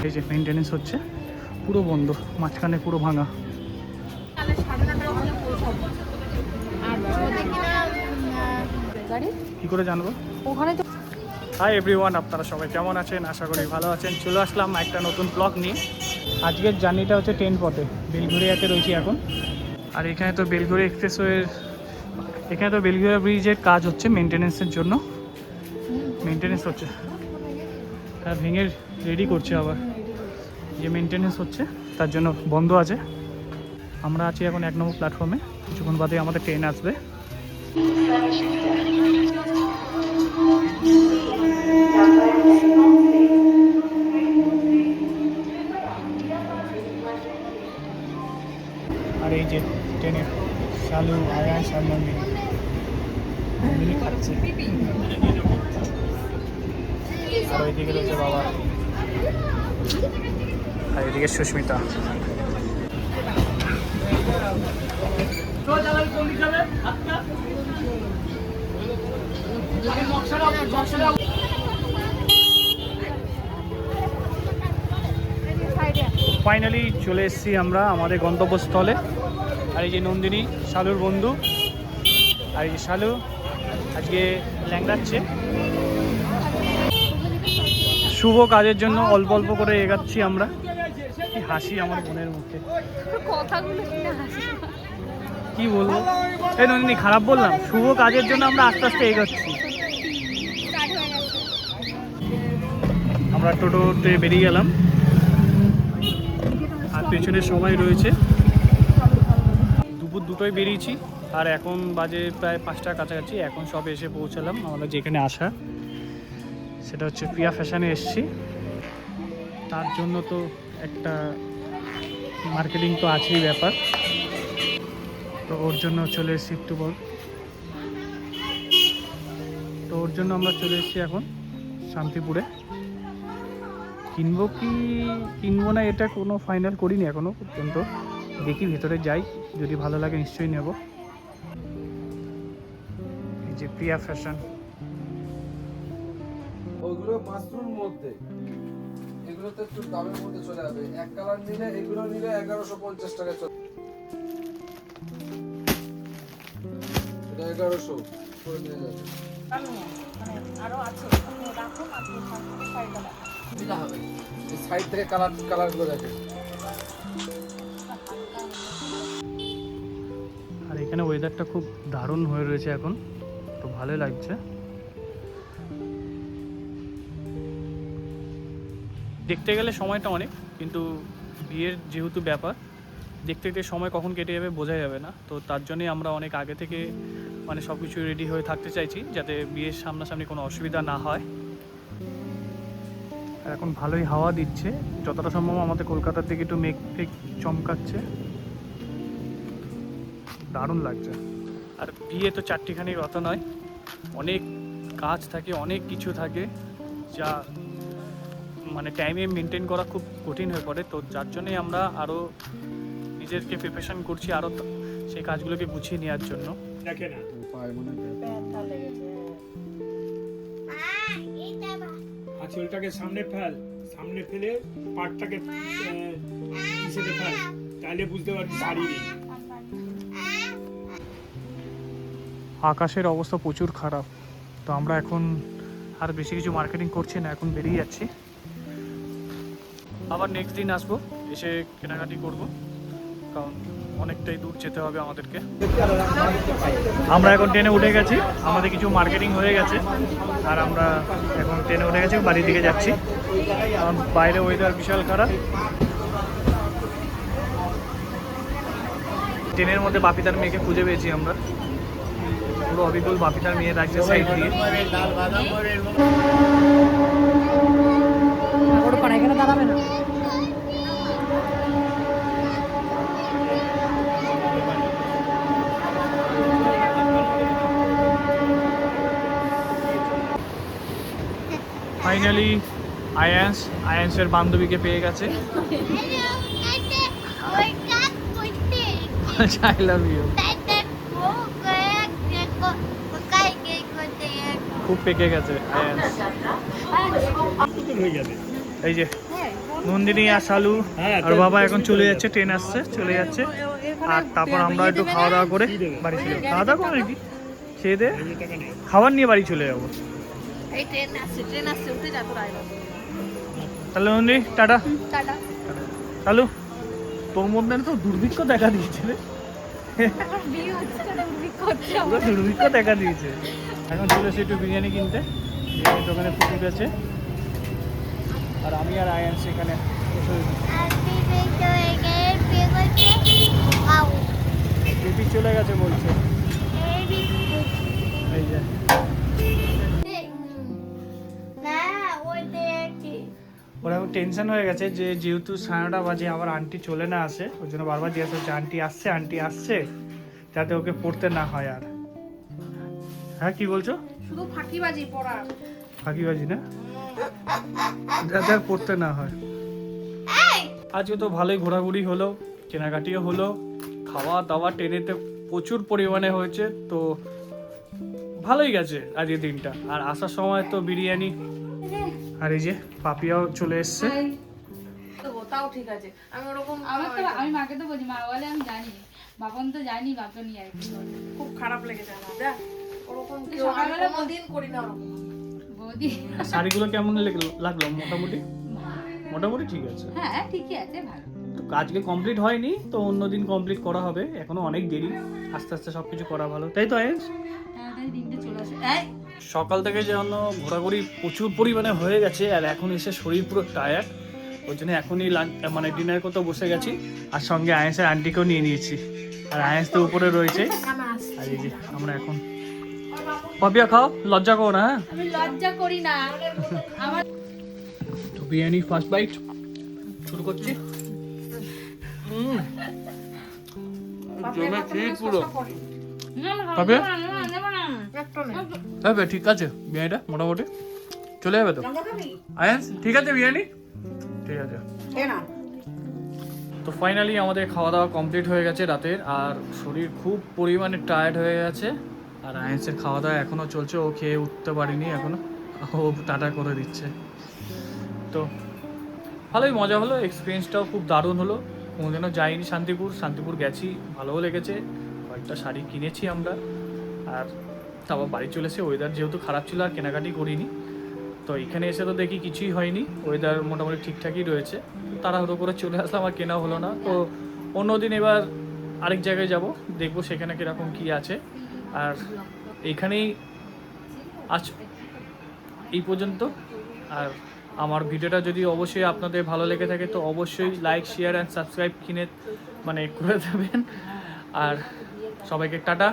এই যে মেনটেনেন্স হচ্ছে, পুরো বন্ধ, মাঝখানে পুরো ভাঙা। কি করে জানবো ওখানে? হাই এভরিওয়ান, আপনারা সবাই কেমন আছেন? আশা করি ভালো আছেন। চলে আসলাম একটা নতুন ব্লগ নিয়ে। আজকের জার্নিটা হচ্ছে ট্রেন পথে, বেলঘরিয়াতে রয়েছি এখন। আর এখানে তো বেলঘরিয়া এক্সপ্রেসওয়ের, এখানে তো বেলঘরিয়া ব্রিজের কাজ হচ্ছে মেনটেনেন্সের জন্য। মেনটেনেন্স হচ্ছে, হ্যাঁ ভেঙে রেডি করছে আবার, যে মেনটেনেন্স হচ্ছে তার জন্য বন্ধ আছে। আমরা আছি এখন 1 নম্বর প্ল্যাটফর্মে, কিছুক্ষণ বাদে আমাদের ট্রেন আসবে। আর এই যে ট্রেনের শালু, আয়াস আর নন্দিনী খাচ্ছে। আর ওইদিকে রয়েছে বাবা, আর এদিকে সুস্মিতা। ফাইনালি চলে এসেছি আমরা আমাদের গন্তব্যস্থলে। আর এই যে নন্দিনী, শালুর বন্ধু। আর এই যে শালু আজকে ল্যাংড়াচ্ছে। শুভ কাজের জন্য অল্প অল্প করে এগাচ্ছি আমরা। কি হাসি আমার বোনের মুখে, কি বলবো? এই নন্দিনী, খারাপ বললাম? শুভ কাজের জন্য আমরা আস্তে আস্তে এগোচ্ছি। আমরা টোটোতে বেরিয়ে গেলাম, আর পেছনে সবাই রয়েছে। দুপুর 2টোয় বেরিয়েছি, আর এখন বাজে প্রায় 5টার কাছাকাছি। এখন সব এসে পৌঁছালাম আমাদের যেখানে আসা, সেটা হচ্ছে প্রিয়া ফ্যাশনে এসছি। তার জন্য তো একটা মার্কেটিং তো আছেই ব্যাপার, তো ওর জন্য চলে এসেছি একটু বল। তো ওর জন্য আমরা চলে এসেছি এখন শান্তিপুরে। কিনবো কি কিনবো না এটা কোনো ফাইনাল করিনি এখনো পর্যন্ত, দেখি ভেতরে যাই, যদি ভালো লাগে নিশ্চয়ই নেব। এই যে প্রিয়া ফ্যাশন, ওইগুলো মাশরুম মধ্যে, এগুলো তো একটু দামের মধ্যে চলে যাবে। এক কালার নিলে, এগুলো নিলে 1150 টাকা চলে, এটা 1100 করে নিয়ে যাবে। আরো আছে, রাখুন আপনি সাইডটা দিতে হবে, এই সাইড থেকে কালার গুলো দেখেন। আর এখানে ওয়েদারটা খুব দারুণ হয়ে রয়েছে এখন, তো ভালোই লাগছে। দেখতে গেলে সময়টা অনেক, কিন্তু বিয়ের যেহেতু ব্যাপার, দেখতে দেখতে সময় কখন কেটে যাবে বোঝা যাবে না। তো তার জন্যই আমরা অনেক আগে থেকে মানে সব কিছু রেডি হয়ে থাকতে চাইছি, যাতে বিয়ের সামনাসামনি কোনো অসুবিধা না হয়। আর এখন ভালোই হাওয়া দিচ্ছে, যতটা সম্ভব আমাদের কলকাতার দিকে একটু মেঘ ফেক চমকাচ্ছে, দারুণ লাগছে। আর বিয়ে তো চারটিখানি কথা নয়, অনেক কাজ থাকে, অনেক কিছু থাকে, যা মানে টাইমে মেনটেন করা খুব কঠিন হয়ে পড়ে। তো যার জন্যই আমরা আরও নিজেদেরকে প্রিপারেশন করছি, আরও সেই কাজগুলোকে গুছিয়ে নেওয়ার জন্য। দেখে না আঁচলটাকে সামনে ফেল, সামনে ফেলে পাটটাকে পিছনে ফেল, তাহলে বুঝতে পারবি শাড়ি নেই। আকাশের অবস্থা প্রচুর খারাপ, তো আমরা এখন আর বেশি কিছু মার্কেটিং করছি না, এখন বেরিয়ে যাচ্ছি। আবার নেক্সট দিন আসবো, এসে কেনাকাটি করব, কারণ অনেকটাই দূর যেতে হবে আমাদেরকে। আমরা এখন ট্রেনে উঠে গেছি, আমাদের কিছু মার্কেটিং হয়ে গেছে, আর আমরা এখন ট্রেনে উঠে গেছি, বাড়ির দিকে যাচ্ছি। কারণ বাইরে ওয়েদার বিশাল খারাপ। ট্রেনের মধ্যে বাপিতার মেয়েকে খুঁজে পেয়েছি আমরা, পুরো অবিকল বাপিতার মেয়ে রাখছে সাইড দিয়ে। দাঁড়াবে না। ফাইনালি আয়ান্সের বান্ধবীকে পেয়ে গেছে। I love you. খুব পেকে গেছে আয়ান্স। এই যে নন্দিনী আর শালু আর বাবা এখন চলে যাচ্ছে, ট্রেন আসছে, চলে যাচ্ছে। আর তারপর আমরা একটু খাওয়া দাওয়া করে বাড়ি চলে যাবো। খাওয়া দাওয়া করে নাকি খেয়ে দিয়ে খাবার নিয়ে বাড়ি চলে যাবো। এই ট্রেন আসছে উঠে যা তোরা এবার। তাহলে নন্দিনী টাটা। টাটা। শালু তোর মধ্যে তো দুর্ভিক্ষ দেখা দিয়েছে রে, এখন বিয়ে হচ্ছে না উদ্ভিক করছে পুরো দুর্ভিক্ষ দেখা দিয়েছে। এখন চলে এসে একটু বিরিয়ানি কিনতে, বিরিয়ানি দোকানে পুকুর আছে। আর আমি আর আয়ান সেখানে বসে বেবি চলে গেছে বলছে। এই যে ওরা টেনশন হয়ে গেছে যে যেহেতু 9:30 বাজে আবার আন্টি চলে না আসে, ওই জন্য বারবার জিজ্ঞাসা হচ্ছে আন্টি আসছে, যাতে ওকে পড়তে না হয়। আর হ্যাঁ কি বলছো? শুধু ফাঁকিবাজি পড়া। ফাঁকিবাজি না, যাতে আর পড়তে না হয়। আজকে তো ভালোই ঘোরাঘুরি হলো, কেনাকাটিও হলো, খাওয়া দাওয়া ট্রেনেতে প্রচুর পরিমাণে হয়েছে, তো ভালোই গেছে আজকে দিনটা। আর আসার সময় তো বিরিয়ানি, আর এই যে পাপিয়াও চলে এসছে। তাও ঠিক আছে, আমি ওরকম আমি মাকে তো বলছি, মা বলে আমি জানি, বাপন তো জানি বাপন নিয়ে আর কি বলে। খুব খারাপ লেগেছে আমার, দেখ ওরকম কেউ আমি কোনোদিন করি না ওরকম। বৌদি শাড়িগুলো কেমন লাগলো? মোটামুটি মোটামুটি ঠিক আছে। হ্যাঁ ঠিকই আছে, ভালো। তো আজকে কমপ্লিট হয়নি, তো অন্যদিন কমপ্লিট করা হবে, এখনো অনেক দেরি, আস্তে আস্তে সবকিছু করা ভালো, তাই তো আয়েশ? হ্যাঁ তাই দিনটা চলে আসে। এই সকাল থেকে যেন ঘোরাঘুরি প্রচুর পরিমাণে হয়ে গেছে, আর এখন এসে শরীর পুরো টায়ার্ড, ওই জন্য এখনই মানে ডিনার করতে বসে গেছি। আর সঙ্গে আয়েসের আন্টিকেও নিয়ে নিয়েছি, আর আয়েস তো উপরে রয়েছে। আর এই যে আমরা এখন পাপিয়া খাও, লজ্জা করো না। হ্যাঁ আমি লজ্জা করি না আমার। তো বিরিয়ানি ফার্স্ট বাইট শুরু করছি। পুরো পাপিয়া হবে ঠিক আছে, বিরিয়ানিটা মোটামুটি চলে যাবে তো। আয়ান ঠিক আছে বিরিয়ানি, ঠিক আছে। তো ফাইনালি আমাদের খাওয়া দাওয়া কমপ্লিট হয়ে গেছে রাতের, আর শরীর খুব পরিমাণে টায়ার্ড হয়ে গেছে। আর আয়ান্সের খাওয়া দাওয়া এখনও চলছে, ও খেয়ে উঠতে পারিনি এখনও, ও টাটা করে দিচ্ছে। তো ভালোই মজা হলো, এক্সপিরিয়েন্সটাও খুব দারুণ হলো। কোনোদিনও যাইনি শান্তিপুর গেছি, ভালোও লেগেছে, কয়েকটা শাড়ি কিনেছি আমরা। আর তারপর বাড়ি চলে এসে ওয়েদার যেহেতু খারাপ ছিল আর কেনাকাটি করিনি, তো এখানে এসে তো দেখি কিছুই হয়নি, ওয়েদার মোটামুটি ঠিকঠাকই রয়েছে, তাড়াহুড়ো করে চলে আসলাম, আর কেনা হলো না। তো অন্যদিন এবার আরেক জায়গায় যাব, দেখবো সেখানে কীরকম কী আছে। আর এইখানেই আজ এই পর্যন্ত। আর আমার ভিডিওটা যদি অবশ্যই আপনাদের ভালো লেগে থাকে, তো অবশ্যই লাইক শেয়ার অ্যান্ড সাবস্ক্রাইব করে দেবেন। আর সবাইকে টাটা।